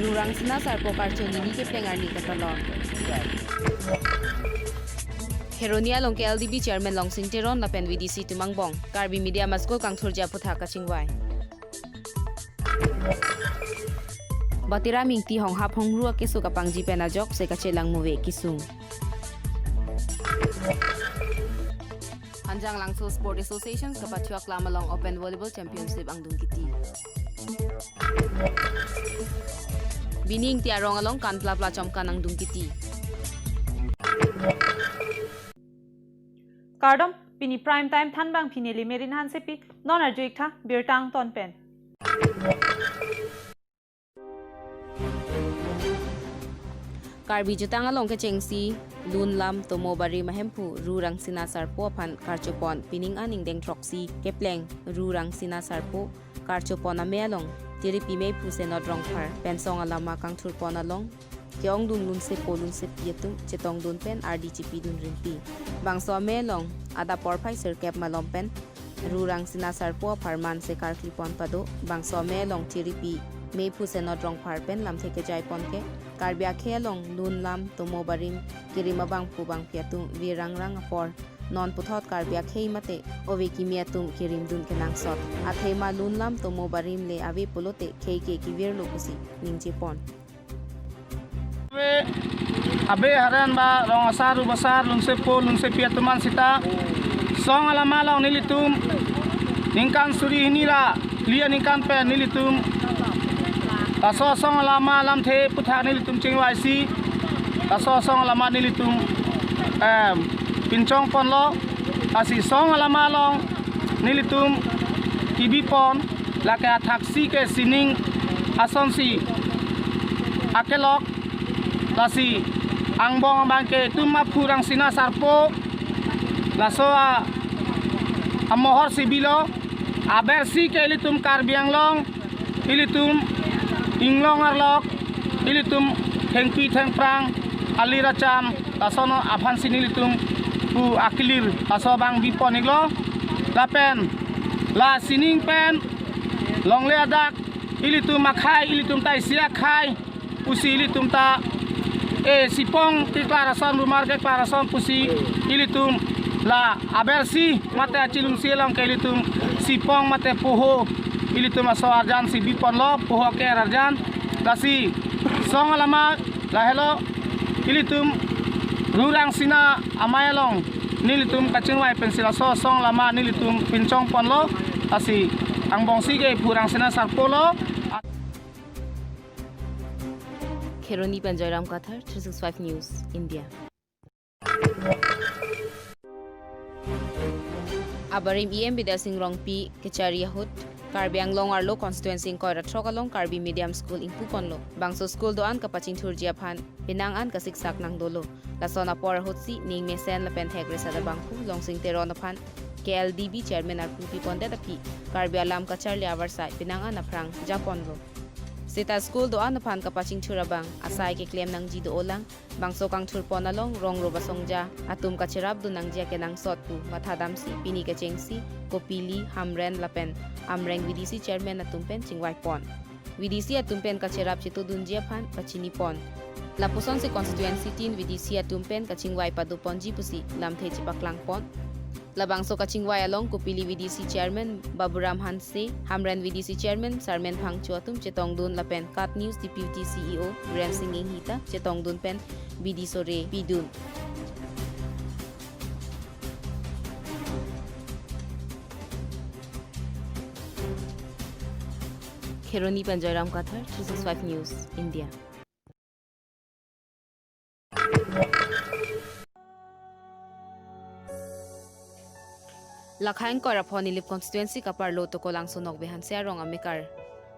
rurang sina sarpo karchoni ni ke pengar ni katalon. Heronia long KLDB chairman Longsing Teron lapen VDC angbong. Karbi media maskul kang thurja aphuthak Chingvai. Batiram Engti Keso kapangji penajok se kachelang muwe kisung. Anjang Langso Sport Association kapatuak lamalong Open Volleyball Championship ang dungkiti. Bining tiarong along kan plapla chomkan ang dungkiti. Kardom pini prime time thanbang pini limerin hansepi non arjuik tha birtang ton pen. Karbi jutang along chingsai lun lam tomo bari mahempu rurang sina sarpo aphan karchopon pining aning deng troksi kepleng rurang sina sarpo karchopon amelong tiri pime puse nodrong par pensong alama kang thurpon along keong dun lun se polun se pietung chetong dun pen RDGP dun rimpi bangso amelong ada porpai sir kep malom pen rurang sina sarpo parman se karklipon pado bangso amelong tiri pi me puse nodrong par pen lam theke jai ponke Karbi akhelong lun lam tomo barim kirimabang pubang piatung virangrang apor non puthot karbi akhei mate ove kimiatum kirim dun kenang sot athema lun lam tomo barim le ave polote khei ke kivir lokusi ningje pon abe haran ba rong asaru basar lung se piatuman sita song alama long nilitum ningkan suri hinira lia ningkan pe nilitum taso song lama lam the putha nilitum Chingvai si taso song lama nilitum pinchong pon lo asi song lama long nilitum kibi pon laka taksi ke sining ason si akelok lasi angbong bangke tumma phurang sina sarpo laso amohor sibilo aber si ke litum karbiang long ilitum inglong arlok ilitum thengpi thengprang aliracham tasono aphan sinilitum pu akilir taso bang bipon iglo lapen la sining pen longle adak ilitum makhai ilitum tai sia khai pusi ilitum ta sipong tiklarason rumar ke klarason pusi ilitum la abersi mate achilung silang ke ilitum sipong mate poho ilitum aso arjan si bipon lo poho ke arjan lasi song alama la hello ilitum rurang sina amayalong nilitum kachingwai pensila so song lama nilitum pinchong pon lo lasi angbong si ke purang sina sarpo lo Keroni Batiram Qatar 365 News India Abarim EM Bidasing Rongpi Kecharia Hut Karbi Anglong Arlo Constituency Koira Trokalong Karbi Medium School in Puponlo Bangso School doan kapaching thurji aphan pinangan kasiksak nang dolo lasona por hutsi ning mesen lapen thegre sada bangku Longsing Teron aphan KLDB chairman arpupi ponde tapi Karbi alam kachar liawarsai pinangan aprang Japonlo Sita school doan aphan kapaching thurabang asai ke claim nang ji do olang bangso kang thurpon along rong roba songja atum kacherap du nang jia ke nang sotpu mathadamsi pini ke chengsi kopili hamren lapen amreng VDC chairman atumpen Chingvai pon VDC atumpen kacherap chitu dunjia phan pachini pon lapuson se constituency 3 VDC atumpen Chingvai padupon ji pusi lamthe chipaklang pon Labangso Chingvai along Kupili VDC Chairman Baburam Hanse, Hamren VDC Chairman Sarmen Phang Chuatum Chetong Dun Lapen Kat News Deputy CEO Ram Singing Hita Chetong Dun Pen BD Sore Pidun. Keroni Batiram Qatar 365 News India Lakhang Koraponi Lip Constituency Kaparlo to Kolang Sonok Behan Serong Amikar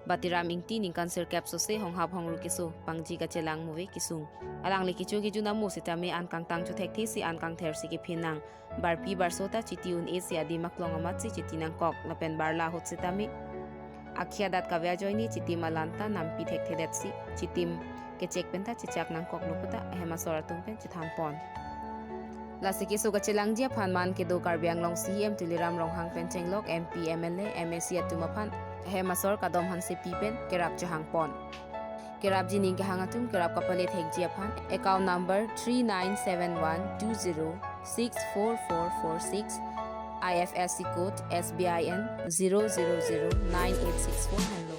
Batiram Engti ning Cancer Capso se Hong Hap Hong Rukiso Pangji kachelang muwe kisung Alang likichu ki juna mo sitame an kang tang chuthek thi si an kang ther si ki phinang barpi barsota chitiun asia di maklong amat si chitinang kok lapen barla hot sitame akhya dat kavya joini chiti malanta nampi thek thedet si chitim ke chek penta chichak nang kok luputa hema soratum pen chithampon Lasiki so kachelang dia phanman ke do Karbi Anglong CEM Tuliram Ronghang Penchenglok MP MLA MSC atumaphan hemasor kadom hanse pipen kerap johang pon kerap jining kehang atum kerap kapale thekji aphan account number 397120644446 IFSC code SBIN 0009864 hanlo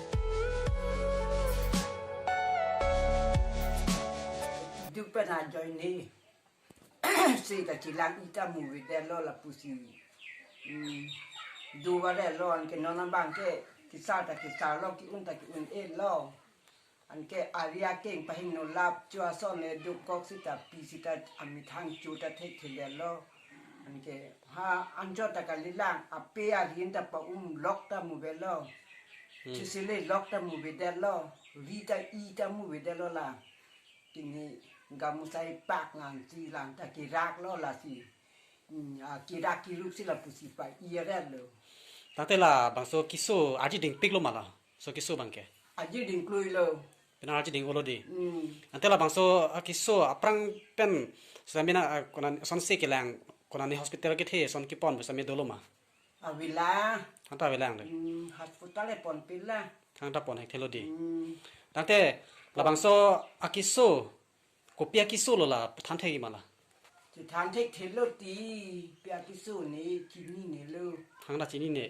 Dupana joini si kachelang ita movie de lo la pusi dua de lo an ke nona bang ke kisa lo ki un e lo an ke aria keng pahin no lap chua son le du kok sita pi sita ami thang chu ta thek thile lo an ke ha anjo ta kalilang ape a rin ta pa lock ta movie lo chisile lock ta movie de lo rita ita movie de lo la kini gamusai pak ngang si lang ta kirak lo la si kirak kilup si la pusi pa iya lo tante la bangso kiso aji ding pik lo mala so kiso bangke aji ding klui lo pena aji ding olo di ante la bangso kiso aprang pen samina konan son se kelang konan hospital ke the son ki pon besame doloma avila tanta velang de hospital e pon pila tanta pon hek thelo di tante la bangso akiso kopia kiso lo la than thegi mala ti than thek thelo ti pya kisu ni kini ni lo thang da chini ne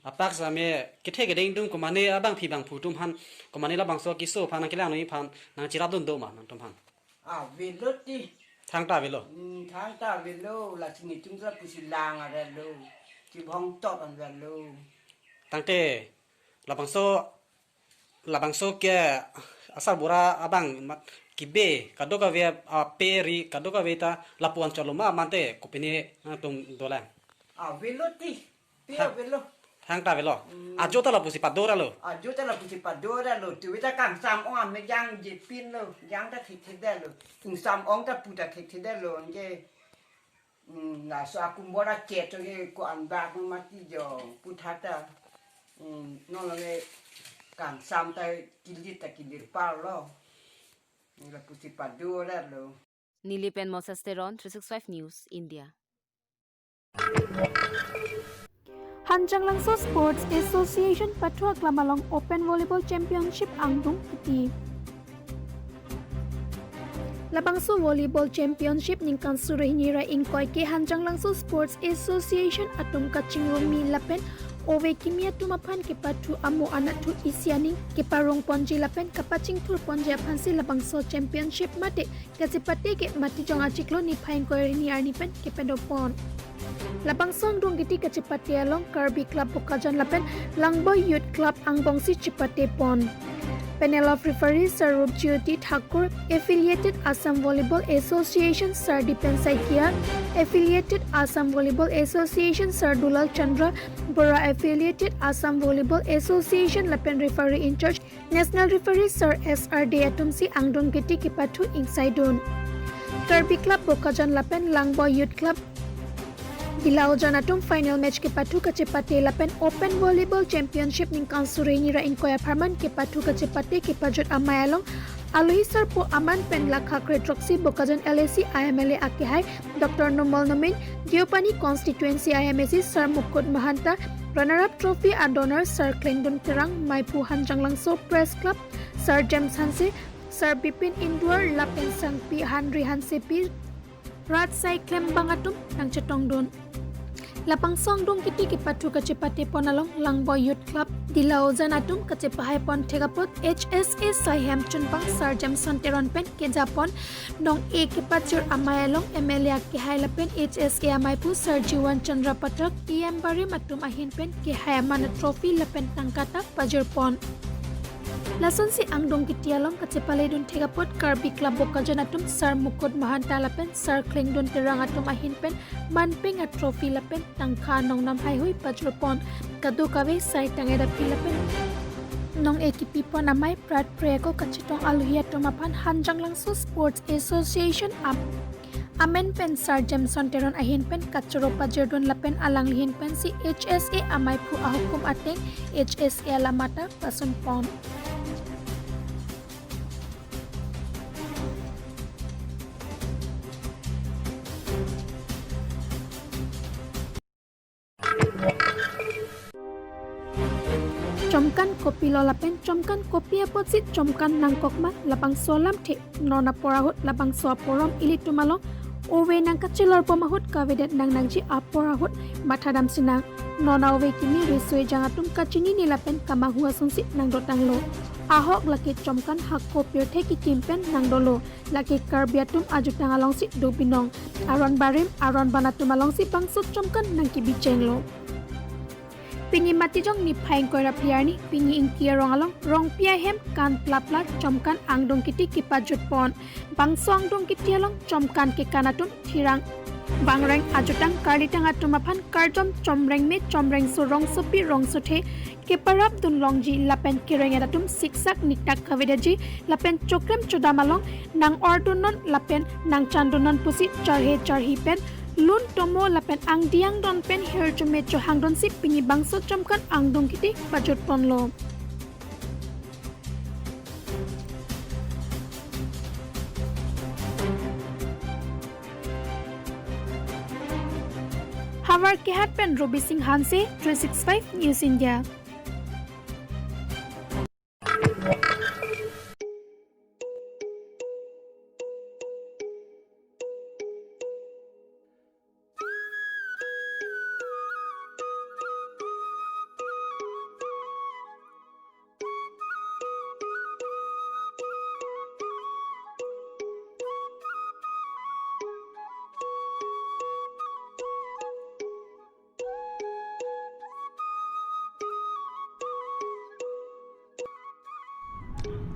apak same ke the ke ding dung ko mane abang phi bang phu tum han ko mane la bangso kiso phan ke lang ni phan nang chira dun do ma nang tum han velo ti thang ta velo thang ta velo la chini chung sa pusi lang are lo ti bong tot an velo tangte labangso ke asal bura abang kibe kadoka ve peri kadoka veta lapuan chaloma mante kopini tum dolang velo ti pia velo hang ta velo ajota la pusi padora lo ajuta la pusi padora lo tu vita kang sam on me yang je pin lo yang ta thik thik de lo tung sam on ta puta thik thik de lo nge la so akumbora che to ge ko an ba ko mati jo puthata no lo ge kang sam ta kilir pa lo ni la pusi padora lo Nilipen Moses Teron 365 News India Hanjanglangso Sports Association Pathuak Lamalong Open Volleyball Championship Angbong Iti Labangso Volleyball Championship ningkan surahini ingkoi ke Hanjanglangso Sports Association atum kachingumi lapen Owe kimia tumapan ke patu amu anak tu isianing ke parong ponji lapen kapaching tur ponji aphansi labangso championship mate kazipate ke mati jong achiklo ni phaing koirini arni pen ke pedopon Labangsong dong giti kachipate along Karbi Club Bukajan lapen Langboy Youth Club Angbong si chipate pon Panel of Referees Sir Rupjyoti Thakur, Affiliated Assam Volleyball Association Sir Dipen Saikia, Affiliated Assam Volleyball Association Sir Dulal Chandra, Bora Affiliated Assam Volleyball Association Lapen Referee in Charge, National Referee Sir SRD Atumsi Angdong Giti Kipatu Ingsaidun. Karbi Club Bokajan Lapen Langboy Youth Club Dilao Janatum final match ke patu kachepate lapen Open Volleyball Championship ning kansureni ra inkoya pharman ke patu kachepate ke pajot amayalong Alohi sir po aman pen lakha kretroksi bokajan LAC IMLA akehai Dr. Numal Nomin Diopani Constituency IMAC Sir Mukut Mahanta Runner-up trophy and donor Sir Klingdon Terang Maipu Hanjanglangso Press Club Sir James Hanse Sir Bipin Indoor Lapen Sangpi Hanri Hansepi Rat Sai Klembangatum nang Chetongdon Lapang Songdong kiti kipatu kachepate ponalong Langboy Youth Club Dilao Janatum kachepahay pon thegapot HSA CEM Sir Jameson Teron pen ke Japon nong e kipachur amayalong MLA ke hailapen HSA amaipu Sir Jiwan Chandra Patak EM Bari matum ahin pen ke hayamana trophy lapen tangkata pajur pon Lason si Angdong Kitialong kachepale dun thegapot Karbi Club Bokajanatum Sir Mukut Mahanta lapen Sir Klingdon Terangatum ahin pen manpeng a trophy lapen tangkha nong nam hai hui pajrupon kadu kawe sai tangeda pilapen nong ekipi pon amai prat preko kachitong aluhia tomapan Hanjanglangso Sports Association Amen pen Sir Jameson Teron ahin pen kachoro pajerdon lapen alang lihin pen si HSA amai pu ahukum ateng HSA lamata pasun pon jomkan kopi lo lapen jomkan kopi aposit jomkan nangkokma lapang solam the nona porahut lapang so porom ili tumalong owe nang kachelar pomahut kavedet nang nangji aporahut mathadam sinang nona owe kini resue jangatum kachini ni lapen kamahua sungsi nang dotang lo ahok laki jomkan hakko pirte ki kimpen nang dolo laki karbiatum ajutang alongsi dobinong aron barim aron banatum alongsi bangsut jomkan nang ki bicheng lo Pini mati jong ni phaing koira piarni pini ingkia rongalong rong pia hem kan plapla chomkan angdong kiti kipajut pon bangso angdong kiti along chomkan ke kanatum thirang bangreng ajutang karlitang atumaphan karjom chomreng me chomreng so rong sopi rong sothe keparap dun longji lapen kireng adatum siksak niktak kavedaji lapen chokrem chodamalong nang ordunon lapen nang chandunon pusi charhi pen Lun tomo lapen ang diang don pen her jume johang don sip pingi bangso jomkan ang dong kiti bajut pon lo. Havar kehat pen Robi Singh Hanse 365 News India.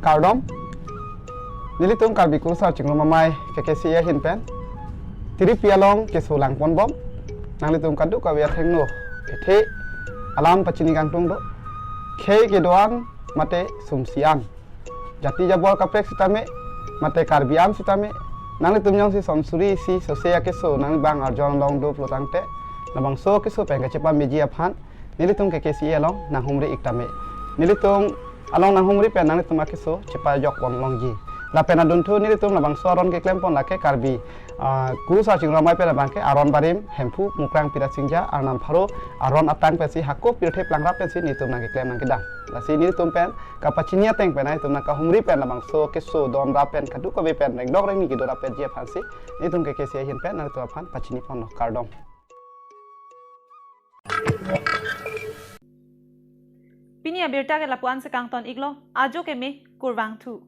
Kardom nilitung karbi kursa cinglo mamai kekesi ya hinpen tiri pialong keso lang pon bom nang litung kadu ka wiat hengno ethe alam pachini gangtung do khei ke doan mate sumsian jati jabol kaprek sitame mate karbiam sitame nang litung nyong si somsuri si sosea keso nang bang arjong long do plotangte nabang so keso pengka cepa meji aphan nilitung kekesi ya long nang humri iktame nilitung along nang humri pen nang litum akiso cepa jok wong longji la pena duntu ni litum labang soron ke klempon la ke karbi guru sa chingro mai pela bangke aron barim hempu mukrang pira singja arnam pharo aron atang pesi hakko pirthe plangra pesi ni tum nang ke klem nang ke dang la si ni litum pen kapachinia teng pen ai tum nang ka humri pen labang so ke so dom ra pen kadu ko be pen reng dok reng ni ki do ra pen je phansi ni tum ke sia hin pen nang tu aphan pachini pon no kardom Pini abirta ke lapuan se kangton iglo ajo ke me kurwang thu